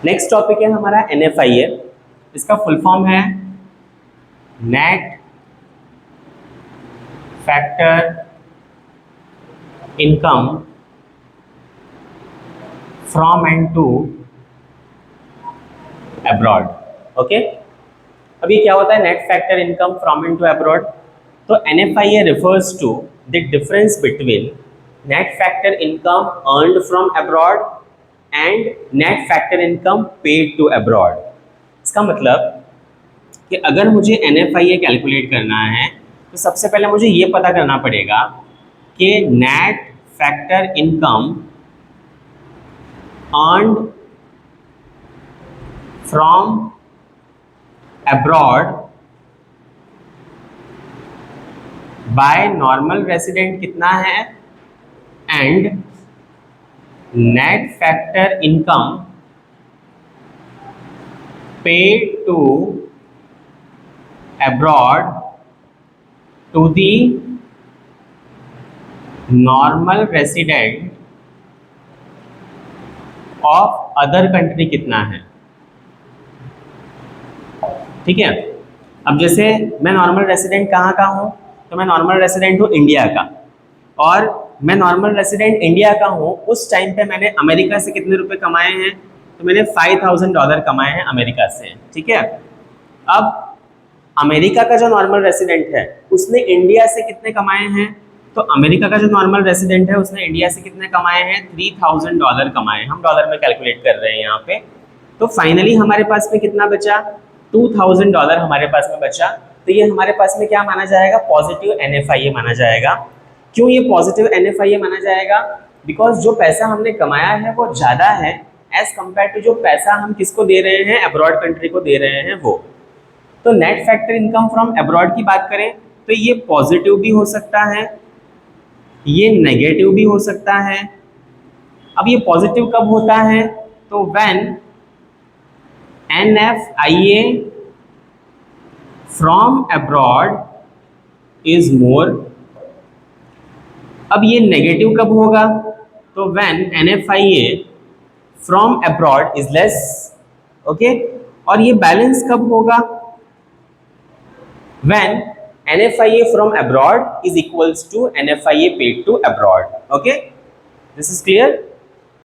Next topic है हमारा NFIA। इसका फुल फॉर्म है net factor income from and to abroad. Okay, अभी क्या होता है net factor income from and to abroad? तो NFIA refers to the difference between net factor income earned from abroad and net factor income paid to abroad। इसका मतलब कि अगर मुझे NFIA कैलकुलेट करना है तो सबसे पहले मुझे ये पता करना पड़ेगा कि net factor income earned from abroad by normal resident कितना है and net factor income paid to abroad to the normal resident of other country कितना है। ठीक है, अब जैसे मैं नॉर्मल रेसिडेंट कहाँ का हूँ, तो मैं नॉर्मल रेसिडेंट हूँ इंडिया का, और मैं नॉर्मल रेसिडेंट इंडिया का हूँ। उस टाइम पे मैंने अमेरिका से कितने रुपए कमाए हैं, तो मैंने $5000 कमाए हैं अमेरिका से। ठीक है, अब अमेरिका का जो नॉर्मल रेसिडेंट है उसने इंडिया से कितने कमाए हैं, तो अमेरिका का जो नॉर्मल रेसिडेंट है उसने इंडिया से कितने कमाए हैं, $3000 कमाए हैं। हम डॉलर में कैलकुलेट कर रहे हैं यहाँ पे। तो फाइनली हमारे पास में कितना बचा, $2000 हमारे पास में बचा। तो ये हमारे पास में क्या माना जाएगा, पॉजिटिव NFIA माना जाएगा। क्यों ये पॉजिटिव NFIA माना जाएगा? बिकॉज जो पैसा हमने कमाया है वो ज़्यादा है एज कम्पेयर टू जो पैसा हम किसको दे रहे हैं, अब्रॉड कंट्री को दे रहे हैं वो। तो net factor income from abroad की बात करें तो ये पॉजिटिव भी हो सकता है, ये नेगेटिव भी हो सकता है। अब ये पॉजिटिव कब होता है, तो when NFIA from abroad is more. अब ये नेगेटिव कब होगा, तो when NFIA from abroad is less. Okay, और ये बैलेंस कब होगा, when NFIA from abroad is equals to NFIA paid to abroad. Okay, this is clear.